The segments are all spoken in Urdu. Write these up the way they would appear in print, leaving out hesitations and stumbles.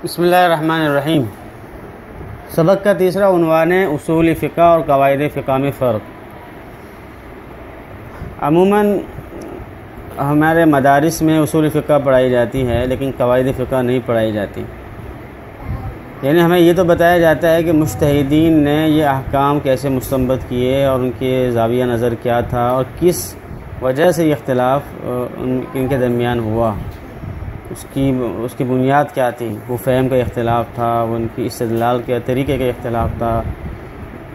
بسم اللہ الرحمن الرحیم۔ سبق کا تیسرا عنوان ہے اصول فقہ اور قواعد فقہ میں فرق۔ عموماً ہمارے مدارس میں اصول فقہ پڑھائی جاتی ہے لیکن قواعد فقہ نہیں پڑھائی جاتی، یعنی ہمیں یہ تو بتایا جاتا ہے کہ مجتہدین نے یہ احکام کیسے مستنبط کیے اور ان کے زاویہ نظر کیا تھا اور کس وجہ سے یہ اختلاف ان کے درمیان ہوا، اس کی بنیاد کیا تھی۔ وہ فہم کا اختلاف تھا، وہ ان کی استدلال کے طریقے کا اختلاف تھا،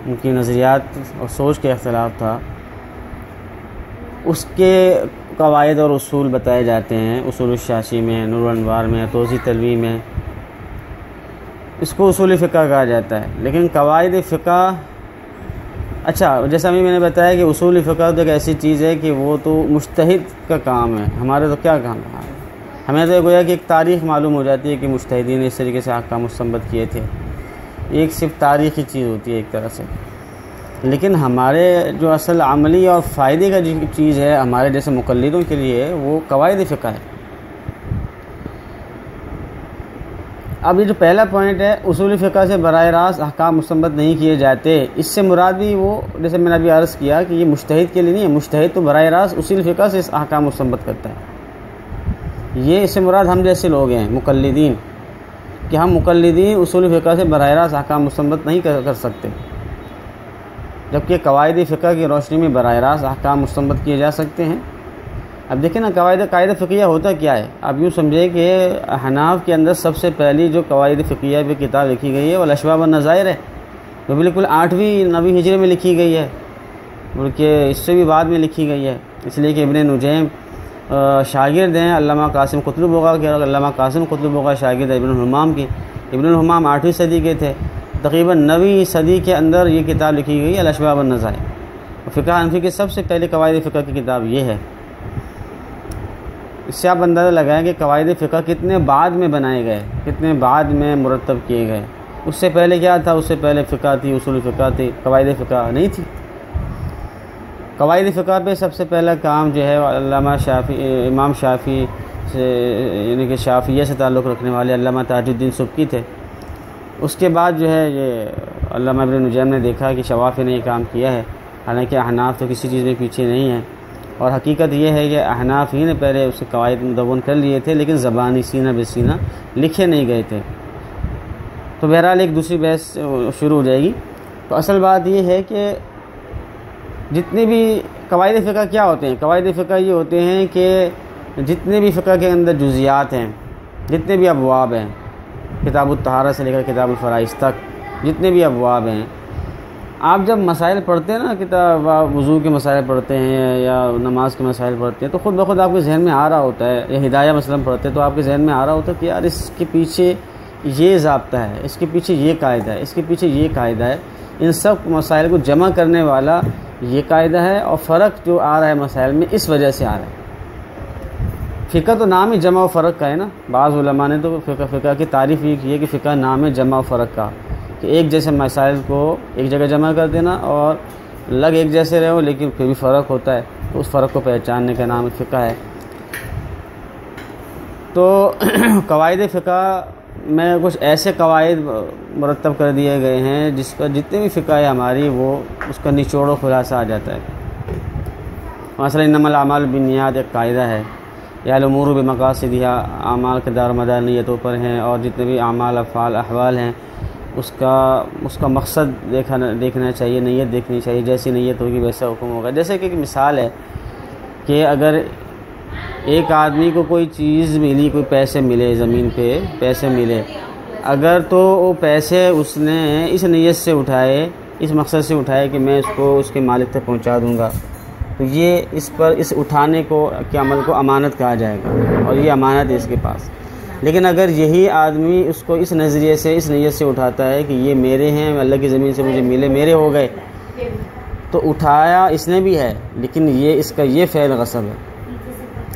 ان کی نظریات اور سوچ کا اختلاف تھا۔ اس کے قواعد اور اصول بتائے جاتے ہیں اصول الشاشی میں، نور الانوار میں، توضیح تلوی میں، اس کو اصول فقہ کہا جاتا ہے۔ لیکن قواعد فقہ، اچھا جیسا میں نے بتایا کہ اصول فقہ تو ایک ایسی چیز ہے کہ وہ تو مجتہد کا کام ہے، ہمارے تو کیا کام ہے، ہمیں تو گویا کہ ایک تاریخ معلوم ہو جاتی ہے کہ مجتہدین نے اس طریقے سے احکام مستنبط کیے تھے، ایک صرف تاریخی چیز ہوتی ہے ایک طرح سے۔ لیکن ہمارے جو اصل عملی اور فائدے کا جو چیز ہے ہمارے جیسے مقلدوں کے لیے، وہ قواعد فقہ ہے۔ اب یہ جو پہلا پوائنٹ ہے، اصول فقہ سے براہ راست احکام مستنبط نہیں کیے جاتے، اس سے مراد بھی وہ جیسے میں نے ابھی عرض کیا کہ یہ مجتہد کے لیے نہیں ہے، مجتہد تو براہ راست اصول فقہ سے احکام مستنبط کرتا ہے۔ یہ اس سے مراد ہم جیسے لوگ ہیں مقلدین، کہ ہم مقلدین اصول فقہ سے براہ راست احکام مستنبط نہیں کر سکتے، جبکہ قواعد فقہ کی روشنی میں براہ راست احکام مستنبط کیے جا سکتے ہیں۔ اب دیکھیں نا، قاعدہ فقیہ ہوتا کیا ہے؟ اب یوں سمجھے کہ احناف کے اندر سب سے پہلی جو قواعد فقیہ پہ کتاب لکھی گئی ہے وہ الاشباب والنظائر ہے، جو بالکل 8ویں 9ویں ہجری میں لکھی گئی ہے، بلکہ اس سے بھی بعد میں لکھی گئی ہے، اس لیے کہ ابن نجیم شاگرد ہیں علامہ قاسم قطب بغا کے، اور علامہ قاسم قطب بغا شاگرد ابن الحمام کی۔ ابن الحمام 8ویں صدی کے تھے، تقریباً 9ویں صدی کے اندر یہ کتاب لکھی گئی الاشباب والنظائر۔ فقہ حنفی کی سب سے پہلے قواعد فقہ کی کتاب یہ ہے۔ اس سے آپ اندازہ لگائیں کہ قواعد فقہ کتنے بعد میں بنائے گئے، کتنے بعد میں مرتب کیے گئے۔ اس سے پہلے کیا تھا؟ اس سے پہلے فقہ تھی، اصول فقہ تھی، قواعد فقہ نہیں تھی۔ قواعد فقہ پہ سب سے پہلا کام جو ہے علامہ امام شافعی سے، یعنی کہ شافعیہ سے تعلق رکھنے والے علامہ تاج الدین سبکی تھے۔ اس کے بعد جو ہے یہ علامہ ابن نجیم نے دیکھا کہ شوافی نے یہ کام کیا ہے، حالانکہ احناف تو کسی چیز میں پیچھے نہیں ہیں، اور حقیقت یہ ہے کہ احناف ہی نے پہلے اس کے قواعد مدون کر لیے تھے، لیکن زبانی سینہ بہ سینہ لکھے نہیں گئے تھے۔ تو بہرحال ایک دوسری بحث شروع ہو جائے گی۔ تو اصل بات یہ ہے کہ جتنے بھی قواعد فقہ کیا ہوتے ہیں، قواعد فقہ یہ ہوتے ہیں کہ جتنے بھی فقہ کے اندر جزیات ہیں، جتنے بھی ابواب ہیں، کتاب الطہارہ سے لے کر کتاب الفرائض تک جتنے بھی ابواب ہیں، آپ جب مسائل پڑھتے ہیں نا، کتاب وضو کے مسائل پڑھتے ہیں یا نماز کے مسائل پڑھتے ہیں، تو خود بخود آپ کے ذہن میں آ رہا ہوتا ہے، یا ہدایہ مثلا پڑھتے ہیں تو آپ کے ذہن میں آ رہا ہوتا ہے کہ یار اس کے پیچھے یہ ضابطہ ہے، اس کے پیچھے یہ قاعدہ ہے، اس کے پیچھے یہ قاعدہ ہے، ان سب مسائل کو جمع کرنے والا یہ قاعدہ ہے، اور فرق جو آ رہا ہے مسائل میں اس وجہ سے آ رہا ہے۔ فقہ تو نام ہی جمع و فرق کا ہے نا، بعض علماء نے تو فقہ کی تعریف یہ کی ہے کہ فقہ نام ہے جمع و فرق کا، کہ ایک جیسے مسائل کو ایک جگہ جمع کر دینا، اور لگ ایک جیسے رہے ہو لیکن پھر بھی فرق ہوتا ہے، تو اس فرق کو پہچاننے کا نام فقہ ہے۔ تو قواعد فقہ میں کچھ ایسے قواعد مرتب کر دیے گئے ہیں جس پر جتنے بھی فقہ ہے ہماری، وہ اس کا نچوڑ و خلاصہ آ جاتا ہے۔ مثلا انما الاعمال بالنیات ایک قاعدہ ہے، یا الامور بمقاصدها، اعمال کا دار مدار نیتوں پر ہیں، اور جتنے بھی اعمال افعال احوال ہیں اس کا مقصد دیکھنا چاہیے، نیت دیکھنی چاہیے، جیسی نیت ہوگی ویسا حکم ہوگا۔ جیسے کہ ایک مثال ہے کہ اگر ایک آدمی کو کوئی چیز ملی، کوئی پیسے ملے، زمین پہ پیسے ملے، اگر تو وہ پیسے اس نے اس نیت سے اٹھائے، اس مقصد سے اٹھائے کہ میں اس کو اس کے مالک تک پہنچا دوں گا، تو یہ اس اٹھانے کے عمل کو امانت کہا جائے گا، اور یہ امانت ہے اس کے پاس۔ لیکن اگر یہی آدمی اس کو اس نظریے سے، اس نیت سے اٹھاتا ہے کہ یہ میرے ہیں، اللہ کی زمین سے مجھے ملے، میرے ہو گئے، تو اٹھایا اس نے بھی ہے، لیکن یہ اس کا یہ فعل غصب ہے۔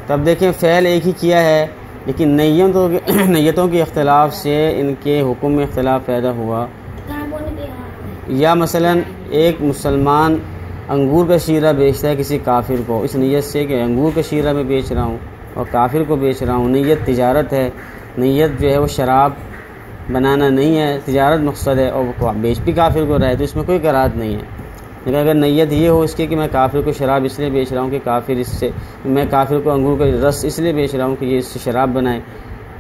تب دیکھیں فعل ایک ہی کیا ہے، لیکن نیتوں کے اختلاف سے ان کے حکم میں اختلاف پیدا ہوا۔ یا مثلا ایک مسلمان انگور کا شیرہ بیچتا ہے کسی کافر کو، اس نیت سے کہ انگور کا شیرہ میں بیچ رہا ہوں اور کافر کو بیچ رہا ہوں، نیت تجارت ہے، نیت جو ہے وہ شراب بنانا نہیں ہے، تجارت مقصد ہے اور وہ بیچ بھی کافر کو رہا ہے تو اس میں کوئی کراہت نہیں ہے۔ لیکن اگر نیت یہ ہو اس کی کہ میں کافر کو شراب اس لیے بیچ رہا ہوں کہ کافر اس سے، میں کافر کو انگور کا رس اس لیے بیچ رہا ہوں کہ یہ اس سے شراب بنائے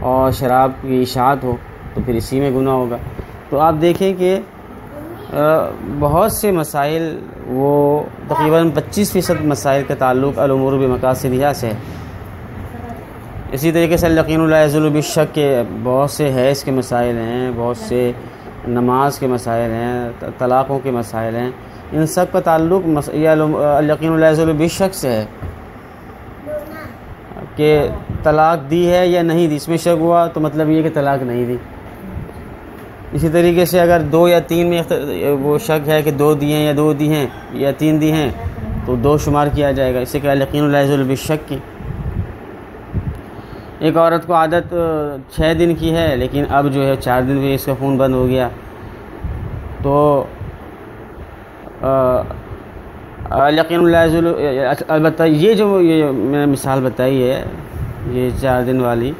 اور شراب کی اشاعت ہو، تو پھر اسی میں گناہ ہوگا۔ تو آپ دیکھیں کہ بہت سے مسائل، وہ تقریباً 25% مسائل کا تعلق الامور بمقاصدها سے ہے۔ اسی طریقے سے الیقین لا یزول بالشک کے بہت سے حیض کے مسائل ہیں، بہت سے نماز کے مسائل ہیں، طلاقوں کے مسائل ہیں، ان سب کا تعلق الیقین لا یزول بالشک سے ہے کہ طلاق دی ہے یا نہیں دی، اس میں شک ہوا تو مطلب یہ کہ طلاق نہیں دی۔ اسی طریقے سے اگر 2 یا 3 میں وہ شک ہے کہ 2 دی ہیں یا 2 دی ہیں یا 3 دی ہیں تو 2 شمار کیا جائے گا، اسے کہ الیقین لا یزول بالشک کی۔ ایک عورت کو عادت 6 دن کی ہے لیکن اب جو ہے 4 دن میں اس کا خون بند ہو گیا، تو الیقین لا یزول، البتہ یہ جو میں نے مثال بتائی ہے یہ 4 دن والی،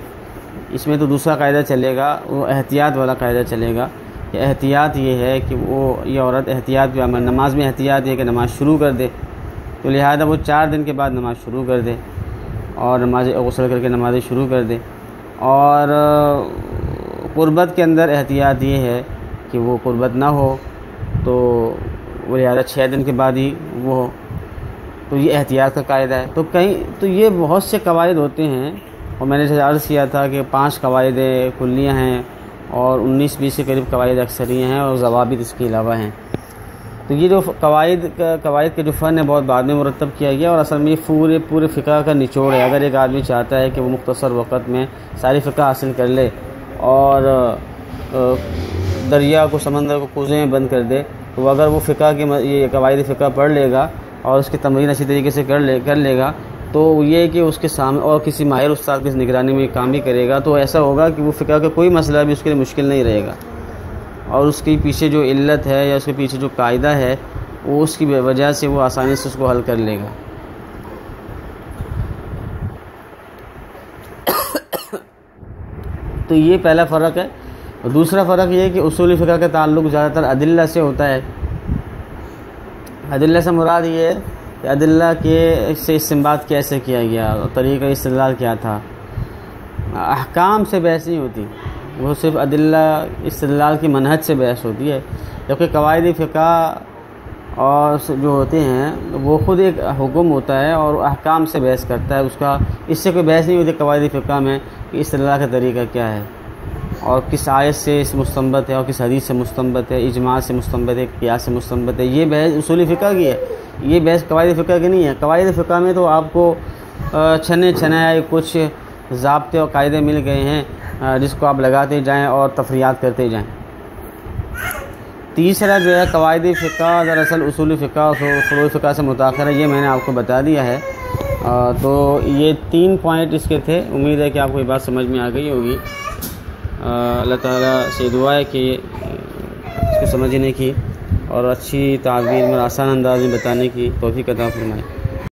اس میں تو دوسرا قاعدہ چلے گا، وہ احتیاط والا قاعدہ چلے گا کہ احتیاط یہ ہے کہ یہ عورت احتیاط پہ نماز میں احتیاط ہے کہ نماز شروع کر دے، تو لہذا وہ 4 دن کے بعد نماز شروع کر دے اور نماز غسل کر کے نمازیں شروع کر دے۔ اور قربت کے اندر احتیاط یہ ہے کہ وہ قربت نہ ہو تو وہ لہذا 6 دن کے بعد ہی وہ ہو، تو یہ احتیاط کا قاعدہ ہے۔ تو یہ بہت سے قواعد ہوتے ہیں، اور میں نے عرض کیا تھا کہ 5 قواعد کلیہ ہیں اور 19-20 کے قریب قواعد اکثریہ ہیں اور ضوابط اس کے علاوہ ہیں۔ تو یہ جو قواعد کے جو فن ہے بہت بعد میں مرتب کیا گیا، اور اصل میں یہ پورے فقہ کا نچوڑ ہے۔ اگر ایک آدمی چاہتا ہے کہ وہ مختصر وقت میں ساری فقہ حاصل کر لے اور دریا کو، سمندر کو کوزے میں بند کر دے، تو اگر وہ فقہ کے یہ قواعد فقہ پڑھ لے گا اور اس کی تمرین اچھی طریقے سے کر لے گا، تو یہ کہ اس کے سامنے اور کسی ماہر استاد کی نگرانی میں کام بھی کرے گا تو ایسا ہوگا کہ وہ فقہ کا کوئی مسئلہ بھی اس کے لیے مشکل نہیں رہے گا، اور اس کے پیچھے جو علت ہے یا اس کے پیچھے جو قاعدہ ہے وہ اس کی وجہ سے وہ آسانی سے اس کو حل کر لے گا۔ تو یہ پہلا فرق ہے۔ دوسرا فرق یہ ہے کہ اصول فقہ کا تعلق زیادہ تر ادلہ سے ہوتا ہے۔ ادلہ سے مراد یہ ہے کہ ادلہ کے سے استنباط کیسے کیا گیا، طریقہ استدلال کیا تھا۔ احکام سے بحث نہیں ہوتی، وہ صرف ادلہ استدلال کی منہج سے بحث ہوتی ہے، جبکہ قواعد فقہ اور جو ہوتے ہیں وہ خود ایک حکم ہوتا ہے اور احکام سے بحث کرتا ہے، اس کا اس سے کوئی بحث نہیں ہوتی قواعد فقہ میں کہ استدلال کا طریقہ کیا ہے اور کس آیت سے اس مستنبط ہے اور کس حدیث سے مستنبط ہے، اجماع سے مستنبط ہے، قیاس سے مستنبط ہے۔ یہ بحث اصول فقہ کی ہے، یہ بحث قواعد فقہ کی نہیں ہے۔ قواعد فقہ میں تو آپ کو چھنے چھنائے کچھ ضابطے اور قاعدے مل گئے ہیں جس کو آپ لگاتے جائیں اور تفریعات کرتے جائیں۔ تیسرا جو ہے قواعد فقہ دراصل اصول فقہ اور فروع فقہ سے متاثر ہے، یہ میں نے آپ کو بتا دیا ہے۔ تو یہ 3 پوائنٹ اس کے تھے، امید ہے کہ آپ کو یہ بات سمجھ میں آ گئی ہوگی۔ اللہ تعالیٰ سے دعا ہے کہ اس کو سمجھنے کی اور اچھی تعبیر میں آسان انداز میں بتانے کی توفیق عطا فرمائے۔